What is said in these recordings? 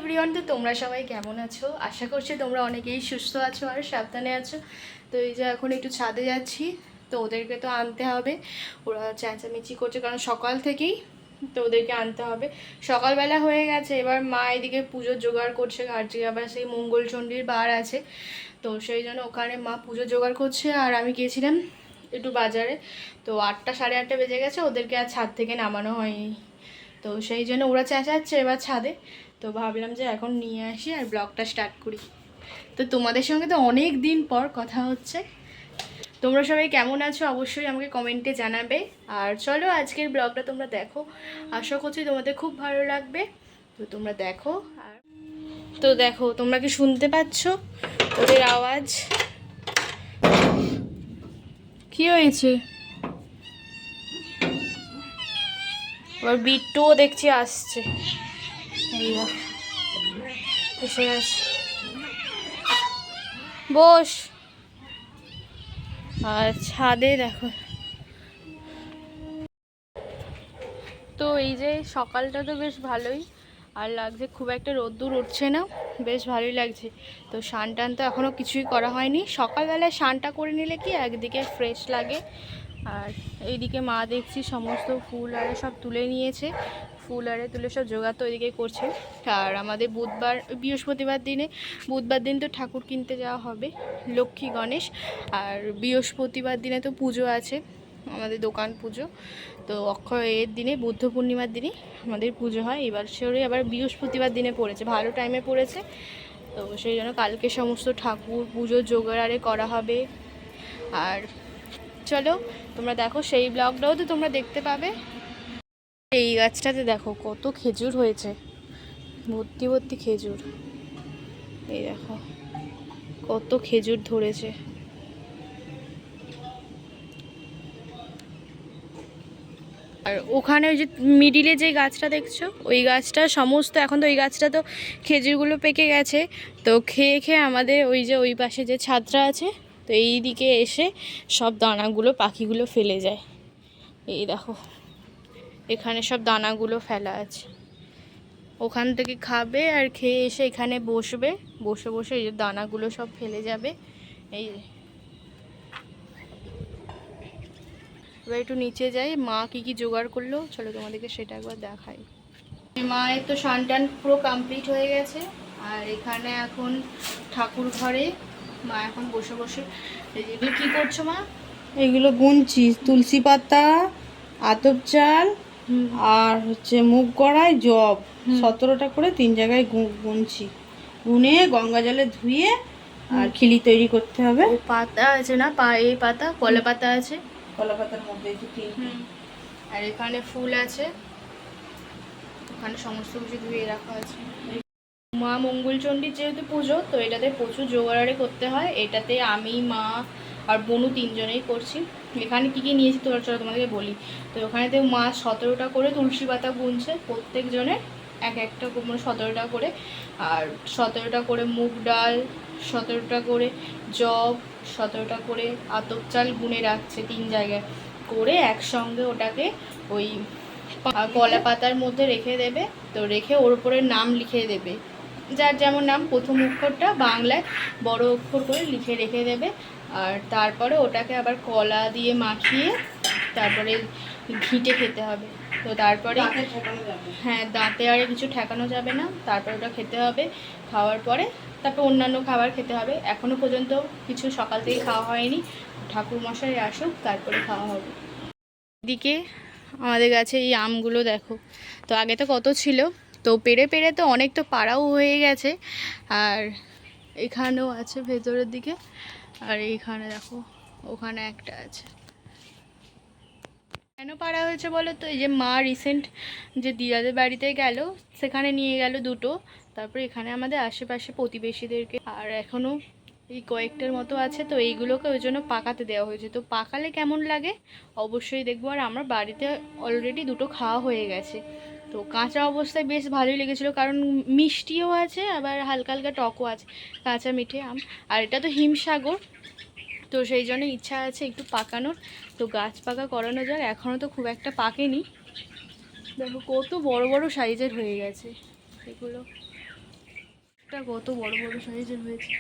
Everyone, তো তোমরা সবাই কেমন আছো? আশা করছি তোমরা অনেকেই সুস্থ আছো আর সাবধানে আছো। তো এই যে এখন একটু ছাদে যাচ্ছি, তো ওদেরকে তো আনতে হবে। ওরা চেঁচামেচি করছে কারণ সকাল থেকেই, তো ওদেরকে আনতে হবে। সকালবেলা হয়ে গেছে, এবার মা এদিকে পুজোর জোগাড় করছে। আজকে আবার সেই মঙ্গলচণ্ডীর বার আছে, তো সেই জন্য ওখানে মা পুজো জোগাড় করছে। আর আমি গিয়েছিলাম একটু বাজারে, তো 8টা সাড়ে 8টা বেজে গেছে, ওদেরকে আর ছাদ থেকে নামানো হয়নি। তো সেই জন্য ওরা চেঁচাচ্ছে এবার ছাদে, তো ভাবলাম যে এখন নিয়ে আসি আর ব্লগটা স্টার্ট করি। তো তোমাদের সঙ্গে তো অনেক দিন পর কথা হচ্ছে। তোমরা সবাই কেমন আছো অবশ্যই আমাকে কমেন্টে জানাবে। আর চলো আজকের ব্লগটা তোমরা দেখো, আশা করছি তোমাদের খুব ভালো লাগবে। তো তোমরা দেখো। আর তো দেখো, তোমরা কি শুনতে পাচ্ছ ওদের আওয়াজ? কি হয়েছে? আবার বিট্টুও দেখছি আসছে। এই দেখো এসে গেছে, বস। আর ছাদে দেখো, তো এই যে সকালটা তো বেশ ভালোই আর লাগছে, খুব একটা রোদ্দুর উঠছে না, বেশ ভালোই লাগছে। তো স্নান টান তো এখনও কিছুই করা হয়নি। সকালবেলায় স্নানটা করে নিলে কি একদিকে ফ্রেশ লাগে। আর এইদিকে মা দেখছি সমস্ত ফুল আরে সব তুলে নিয়েছে, ফুল আরে তুলে সব জোগাড় তো ওইদিকে করছে। আর আমাদের বৃহস্পতিবার দিন তো ঠাকুর কিনতে যাওয়া হবে, লক্ষ্মী গণেশ। আর বৃহস্পতিবার দিনে তো পুজো আছে, আমাদের দোকান পুজো। তো অক্ষয়ের দিনে, বুদ্ধ পূর্ণিমার দিনে আমাদের পুজো হয়। এবার সেরে আবার বৃহস্পতিবার দিনে পড়েছে, ভালো টাইমে পড়েছে। তো সেই জন্য কালকে সমস্ত ঠাকুর পুজো জোগাড় করা হবে। আর চলো তোমরা দেখো, সেই ব্লগটাও তো তোমরা দেখতে পাবে। এই গাছটাতে দেখো কত খেজুর হয়েছে, ভর্তি ভর্তি খেজুর। এই দেখো কত খেজুর ধরেছে। আর ওখানে ওই যে মিডিলে যে গাছটা দেখছো, ওই গাছটা সমস্ত, এখন তো ওই গাছটা তো খেজুরগুলো পেকে গেছে। তো খেয়ে খেয়ে আমাদের ওই যে ওই পাশে যে ছাদটা আছে, তো এই দিকে এসে সব দানাগুলো পাখিগুলো ফেলে যায়। এই দেখো এখানে সব দানাগুলো ফেলা আছে, ওখান থেকে খাবে আর খেয়ে এসে এখানে বসবে, বসে বসে এই যে দানাগুলো সব ফেলে যাবে। এই এবার একটু নিচে যাই, মা কি কি জোগাড় করলো চলো তোমাদেরকে সেটা একবার দেখাই। মায়ের তো স্নান টান পুরো কমপ্লিট হয়ে গেছে। আর এখানে এখন ঠাকুর ঘরে মা এখন বসে বসে, এগুলো কি করছো মা? এগুলো গুনছি, তুলসী পাতা, আতপ চাল আর হচ্ছে মুগ কড়াই জব, 17টা করে 3 জায়গায় গুনছি। গুনে গঙ্গা জলে ধুয়ে আর খিলি তৈরি করতে হবে। ও পাতা আছে না, এই পাতা কলা পাতা আছে, কলা পাতার মধ্যে আর এখানে ফুল আছে, ওখানে সমস্ত কিছু ধুয়ে রাখা আছে। মা মঙ্গলচণ্ডীর যেহেতু পুজো, তো এটাতে প্রচুর জোগাড়ারে করতে হয়। এটাতে আমি, মা আর বনু 3 জনেই করছি। এখানে কী কী নিয়েছি তোরা চলো তোমাদেরকে বলি। তো ওখানেতে মা 17টা করে তুলসী পাতা গুনছে, প্রত্যেক জনের এক একটা মানে 17টা করে। আর 17টা করে মুগ ডাল, 17টা করে জব, 17টা করে আতপ চাল গুনে রাখছে 3 জায়গায় করে, একসঙ্গে ওটাকে ওই কলা পাতার মধ্যে রেখে দেবে। তো রেখে ওর উপরে নাম লিখে দেবে, যার যেমন নাম, প্রথম অক্ষরটা বাংলায় বড় অক্ষর করে লিখে রেখে দেবে। আর তারপরে ওটাকে আবার কলা দিয়ে মাখিয়ে তারপরে ঘিটে খেতে হবে। তো তারপরে হ্যাঁ, দাঁতে আর কিছু ঠেকানো যাবে না, তারপরে ওটা খেতে হবে। খাওয়ার পরে তারপর অন্যান্য খাবার খেতে হবে। এখনও পর্যন্ত কিছু সকাল থেকে খাওয়া হয়নি, ঠাকুরমশাই আসুক তারপরে খাওয়া হবে। এদিকে আমাদের গাছে এই আমগুলো দেখো, তো আগে তো কত ছিল, তো পেরে পেরে তো অনেক তো পাড়াও হয়ে গেছে। আর এখানেও আছে ভেতরের দিকে, আর এইখানে দেখো ওখানে একটা আছে। কেন পাড়া হয়েছে বলো তো? এই যে মা রিসেন্ট যে দিদাদের বাড়িতে গেল, সেখানে নিয়ে গেল দুটো। তারপরে এখানে আমাদের আশেপাশে প্রতিবেশীদেরকে, আর এখনও এই কয়েকটার মতো আছে, তো এইগুলোকে ওই জন্য পাকাতে দেওয়া হয়েছে। তো পাকালে কেমন লাগে অবশ্যই দেখবো। আর আমার বাড়িতে অলরেডি দুটো খাওয়া হয়ে গেছে। তো কাঁচা অবস্থায় বেশ ভালোই লেগেছিলো, কারণ মিষ্টিও আছে আবার হালকা হালকা টকও আছে, কাঁচা মিঠে আম। আর এটা তো হিমসাগর, তো সেই জন্য ইচ্ছা আছে একটু পাকানোর। তো গাছ পাকা করানো যাক, এখনও তো খুব একটা পাকেনি। দেখো কত বড় বড় সাইজের হয়ে গেছে এগুলো। একটা কত বড় বড় সাইজের হয়েছে।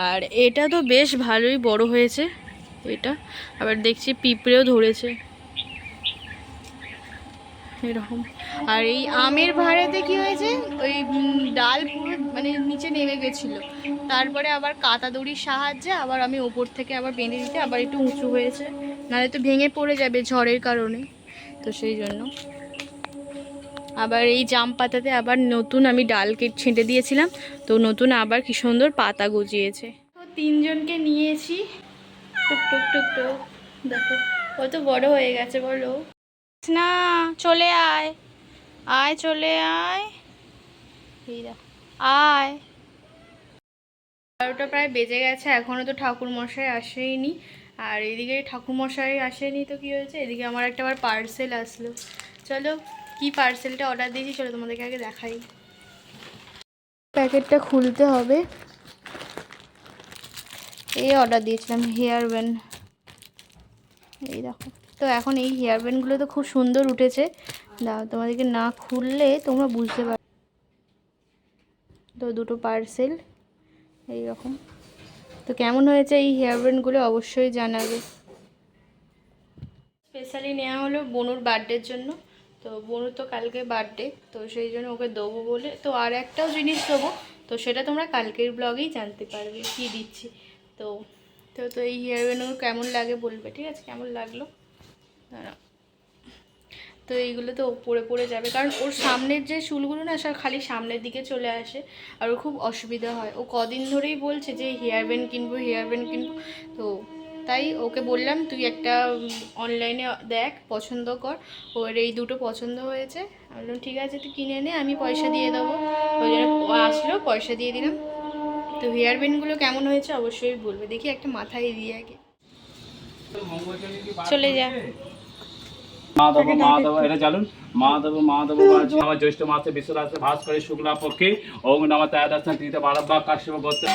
আর এটা তো বেশ ভালোই বড় হয়েছে এটা। আবার দেখছি পিঁপড়েও ধরেছে এরকম। আর এই আমের ভাড়েতে কি হয়েছে, ওই ডাল পুরো মানে নিচে নেমে গেছিলো, তারপরে আবার কাঁটা দড়ির সাহায্যে আবার আমি ওপর থেকে আবার বেঁধে দিতে আবার একটু উঁচু হয়েছে, নাহলে তো ভেঙে পড়ে যাবে ঝড়ের কারণে। তো সেই জন্য আবার এই জাম পাতাতে আবার নতুন আমি ডাল ছেঁটে দিয়েছিলাম, তো নতুন আবার কি সুন্দর পাতা গজিয়েছে। তো তিনজনকে নিয়েছি, টুক টুক টুক টুক, দেখো কত বড় হয়ে গেছে বলো না। চলে আয়, আয় চলে আয়, এই দেখো আয়। 12টা প্রায় বেজে গেছে, এখনও তো ঠাকুর মশাই আসেইনি। আর এদিকে ঠাকুর মশাই আসেনি তো কি হয়েছে, এদিকে আমার একটা আবার পার্সেল আসলো। চলো কি পার্সেলটা অর্ডার দিয়েছি চলো তোমাদেরকে আগে দেখাই। প্যাকেটটা খুলতে হবে। এই অর্ডার দিয়েছিলাম হেয়ার ব্যান্ড, এই দেখো। তো এখন এই হেয়ার ব্যান্ডগুলো তো খুব সুন্দর উঠেছে, দাও তোমাদেরকে না খুললে তোমরা বুঝতে পারো। তো দুটো পার্সেল এইরকম। তো কেমন হয়েছে এই হেয়ার ব্যান্ডগুলো অবশ্যই জানাবে। স্পেশালি নেওয়া হলো বনুর বার্থডের জন্য। তো বনুর তো কালকে বার্থডে, তো সেই জন্য ওকে দেবো বলে। তো আর একটাও জিনিস দেবো, তো সেটা তোমরা কালকের ব্লগেই জানতে পারবে কি দিচ্ছি। তো তো তো এই হেয়ার ব্যান্ডগুলো কেমন লাগে বলবে, ঠিক আছে? কেমন লাগলো দাঁড়া। তো এইগুলো তো পড়ে পড়ে যাবে, কারণ ওর সামনের যে চুলগুলো না সব খালি সামনের দিকে চলে আসে, আর ওর খুব অসুবিধা হয়। ও কদিন ধরেই বলছে যে হেয়ার ব্যান্ড কিনবো, হেয়ার ব্যান্ড কিনবো। তো তাই ওকে বললাম তুই একটা অনলাইনে দেখ, পছন্দ কর। ওর এই দুটো পছন্দ হয়েছে, আমি বললাম ঠিক আছে তুই কিনে নে, আমি পয়সা দিয়ে দেবো। ওই জন্য আসলো, পয়সা দিয়ে দিলাম। তো হেয়ার ব্যান্ডগুলো কেমন হয়েছে অবশ্যই বলবে। দেখি একটা মাথায় দিয়ে আগে চলে যা। মাধব মাধব এটা জানুন মাধব মাধব আমার জ্যৈষ্ঠ মাসে বিশ্বরাশে ভাস করে শুক্লা পক্ষে ওম নমঃ তায়াদর্শন তীর্থ বারব্বা কাশ্যপ গোত্র।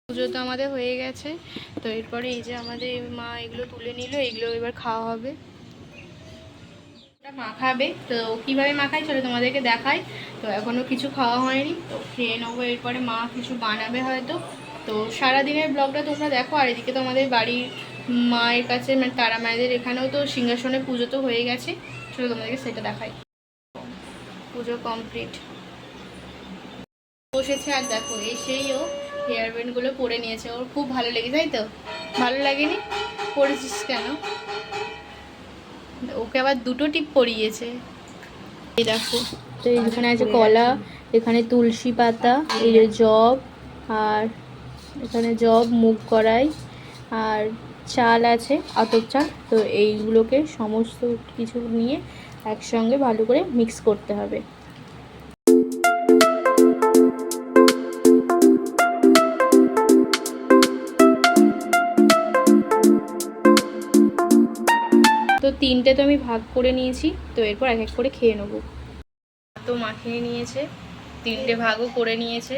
পুজো তো আমাদের হয়ে গেছে। তো এরপরে এই যে আমাদের মা এগুলো তুলে নিল, এগুলো এবার খাওয়া হবে। মাখাবে, তো কীভাবে মাখাই চলো তোমাদেরকে দেখাই। তো এখনও কিছু খাওয়া হয়নি, তো খেয়ে নেবো। এরপরে মা কিছু বানাবে হয়তো। তো সারাদিনের ব্লগটা তোমরা দেখো। আর এদিকে তো আমাদের বাড়ির মায়ের কাছে মানে তারা মায়েদের এখানেও তো সিংহাসনে পুজো তো হয়ে গেছে, চলো তোমাদেরকে সেটা দেখাই। পুজো কমপ্লিট বসেছে, আর দেখো এসেই ও হেয়ার ব্যান্ডগুলো পরে নিয়েছে। ওর খুব ভালো লেগেছে, তাই তো? ভালো লাগেনি? পরেছিস কেন? ওকে আবার দুটো টিপ পরিয়েছে, এই দেখো। তো এখানে আছে কলা, এখানে তুলসী পাতা, এই যে জব, আর এখানে জব, মুগ কড়াই, আর চাল আছে, আতপ চাল। তো এইগুলোকে সমস্ত কিছু নিয়ে একসঙ্গে ভালো করে মিক্স করতে হবে। তো তিনটে তো আমি ভাগ করে নিয়েছি, তো এরপর এক এক করে খেয়ে নেবো। তো মাখিয়ে নিয়েছে, তিনটে ভাগও করে নিয়েছে।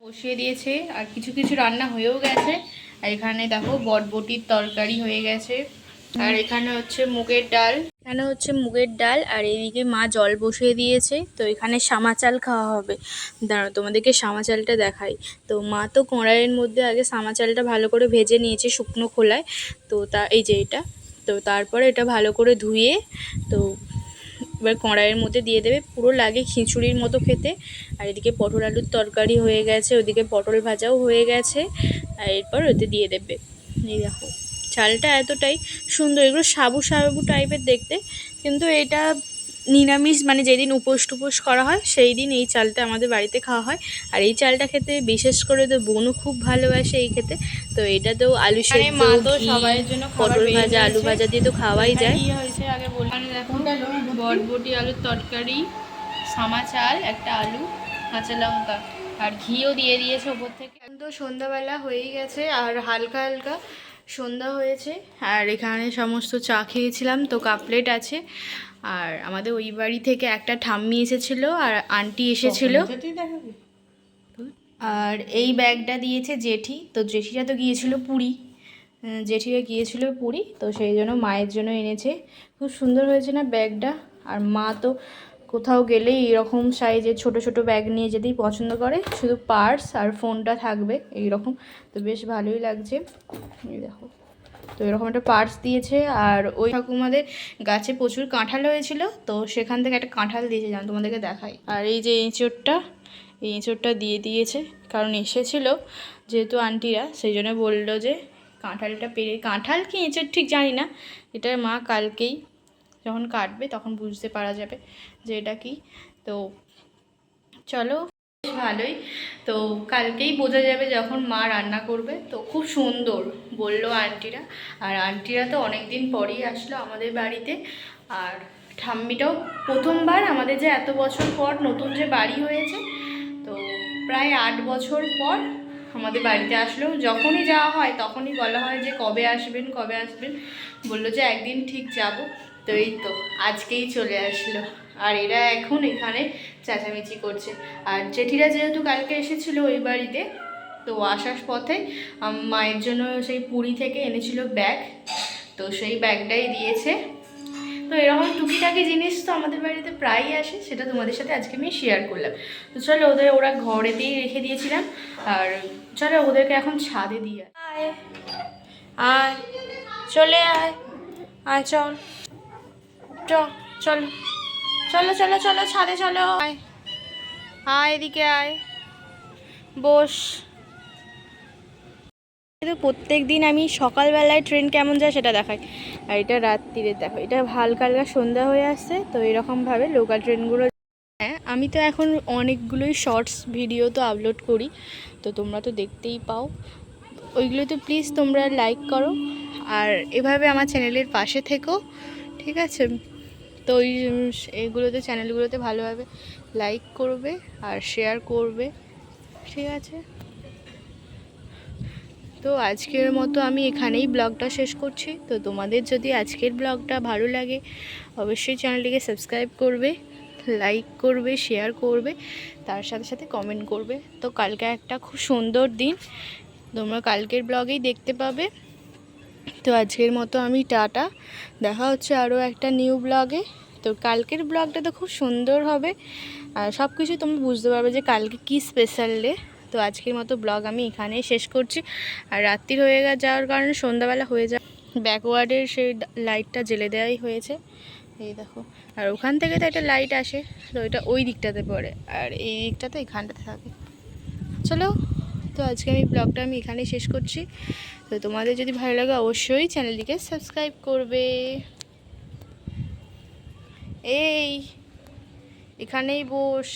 বসিয়ে দিয়েছে, আর কিছু কিছু রান্না হয়েও গেছে। আর এখানে দেখো বটবটির তরকারি হয়ে গেছে, আর এখানে হচ্ছে মুগের ডাল, আর এদিকে মা জল বসিয়ে দিয়েছে। তো এখানে সামা চাল খাওয়া হবে। দাঁড়াও তোমাদেরকে সামা চালটা দেখাই। তো মা তো কড়াইয়ের মধ্যে আগে সামা চালটা ভালো করে ভেজে নিয়েছে শুকনো খোলায়। তো এই যে এটা, তো তারপরে এটা ভালো করে ধুয়ে তো এবার কড়াইয়ের মধ্যে দিয়ে দেবে। পুরো লাগে খিচুড়ির মতো খেতে। আর এদিকে পটল আলুর তরকারি হয়ে গেছে, ওদিকে পটল ভাজাও হয়ে গেছে। আর এরপর ওতে দিয়ে দেবে। এই দেখো চালটা এতটাই সুন্দর, এগুলো সাবু সাবু টাইপের দেখতে, কিন্তু এটা নিরামিষ, মানে যেদিন উপোস টুপোস করা হয় সেই দিন এই চালটা আমাদের বাড়িতে খাওয়া হয়। আর এই চালটা খেতে বিশেষ করে তো বোনও খুব ভালোবাসে এই খেতে। তো এটা তো আলু সেদ্ধ, সবার জন্য পটল ভাজা, আলু ভাজা দিয়ে তো খাওয়াই যায়। কি হয়েছে আগে বললাম, দেখো বটবটি আলুর তরকারি, সামা চাল, একটা আলু, কাঁচা লঙ্কা, আর ঘিও দিয়ে দিয়েছে ওপর থেকে। এখন তো সন্ধ্যাবেলা হয়েই গেছে, আর হালকা হালকা সন্ধ্যা হয়েছে। আর এখানে সমস্ত চা খেয়েছিলাম, তো কাপলেট আছে। আর আমাদের ওই বাড়ি থেকে একটা ঠাম্মি এসেছিলো, আর আন্টি এসেছিলো। আর এই ব্যাগটা দিয়েছে জেঠি, তো জেঠিটা তো গিয়েছিল পুরী। জেঠিরা গিয়েছিল পুরী, তো সেই জন্য মায়ের জন্য এনেছে। খুব সুন্দর হয়েছে না ব্যাগটা? আর মা তো কোথাও গেলেই এরকম সাইজের ছোট ছোট ব্যাগ নিয়ে যেতেই পছন্দ করে, শুধু পার্স আর ফোনটা থাকবে এইরকম। তো বেশ ভালোই লাগছে, এই দেখো। তো এরকম একটা পার্স দিয়েছে। আর ওই ঠাকুমাদের গাছে প্রচুর কাঁঠাল হয়েছিল, তো সেখান থেকে একটা কাঁঠাল দিয়েছে, জানো তোমাদেরকে দেখাই। আর এই যে এঁচোড়টা, এই এঁচোড়টা দিয়ে দিয়েছে, কারণ এসেছিল যেহেতু আন্টিরা, সেই জন্য বললো যে কাঁঠালটা পেরে, কাঁঠাল কি এঁচোড় ঠিক জানি না, এটা মা কালকেই যখন কাটবে তখন বুঝতে পারা যাবে যে এটা কি। তো চলো, ভালোই। তো কালকেই বোঝা যাবে যখন মা রান্না করবে। তো খুব সুন্দর বললো আন্টিরা। আর আন্টিরা তো অনেক দিন পরেই আসলো আমাদের বাড়িতে। আর ঠাম্মিটাও প্রথমবার আমাদের যে এত বছর পর নতুন যে বাড়ি হয়েছে, তো প্রায় 8 বছর পর আমাদের বাড়িতে আসলো। যখনই যাওয়া হয় তখনই বলা হয় যে কবে আসবেন কবে আসবেন, বললো যে একদিন ঠিক যাব। তো এই তো আজকেই চলে আসলো। আর এরা এখন এখানে চেঁচামেচি করছে। আর জেঠিরা যেহেতু কালকে এসেছিল ওই বাড়িতে, তো আসার পথে মায়ের জন্য সেই পুরী থেকে এনেছিল ব্যাগ, তো সেই ব্যাগটাই দিয়েছে। তো এরকম টুকিটাকি জিনিস তো আমাদের বাড়িতে প্রায়ই আসে, সেটা তোমাদের সাথে আজকে আমি শেয়ার করলাম। তো চলো, ওরা ঘরেতেই রেখে দিয়েছিলাম। আর চলো ওদেরকে এখন ছাদে দিয়ে আয়, আয় চলে আয়, আয় চল চলো চলো চলো চলো ছাদে চলো, আয় আয় এদিকে আয়, বস। কিন্তু প্রত্যেক দিন আমি সকালবেলায় ট্রেন কেমন যায় সেটা দেখাই, আর এটা রাত্রিরে দেখো, এটা হালকা হালকা সন্ধ্যা হয়ে আসছে। তো এরকমভাবে লোকাল ট্রেনগুলো, হ্যাঁ আমি তো এখন অনেকগুলোই শর্টস ভিডিও তো আপলোড করি, তো তোমরা তো দেখতেই পাও। ওইগুলো তো প্লিজ তোমরা লাইক করো, আর এভাবে আমার চ্যানেলের পাশে থেকো, ঠিক আছে? তো এইগুলোতে, চ্যানেলগুলোতে ভালোভাবে লাইক করবে আর শেয়ার করবে, ঠিক আছে? তো আজকের মতো আমি এখানেই ব্লগটা শেষ করছি। তো তোমাদের যদি আজকের ব্লগটা ভালো লাগে অবশ্যই চ্যানেলটিকে সাবস্ক্রাইব করবে, লাইক করবে, শেয়ার করবে, তার সাথে সাথে কমেন্ট করবে। তো কালকে একটা খুব সুন্দর দিন, তোমরা কালকের ব্লগেই দেখতে পাবে। তো আজকের মতো আমি টাটা, দেখা হচ্ছে আরও একটা নিউ ব্লগে। তো কালকের ব্লগটা তো খুব সুন্দর হবে, আর সব কিছু তোমরা বুঝতে পারবে যে কালকে কি স্পেশাল ডে। তো আজকের মতো ব্লগ আমি এখানেই শেষ করছি। আর রাত্রি হয়ে যাওয়ার কারণে সন্ধ্যাবেলা হয়ে যায়, ব্যাকওয়ার্ডের সেই লাইটটা জ্বেলে দেওয়াই হয়েছে, এই দেখো। আর ওখান থেকে তো একটা লাইট আসে, তো এটা ওই দিকটাতে পড়ে, আর এই দিকটাতে এখানটাতে থাকে। চলো, তো আজকে আমি ব্লগটা আমি এখানেই শেষ করছি। তো তোমাদের যদি ভালো লাগে অবশ্যই চ্যানেলটিকে সাবস্ক্রাইব করবে। এই এখানেই বস।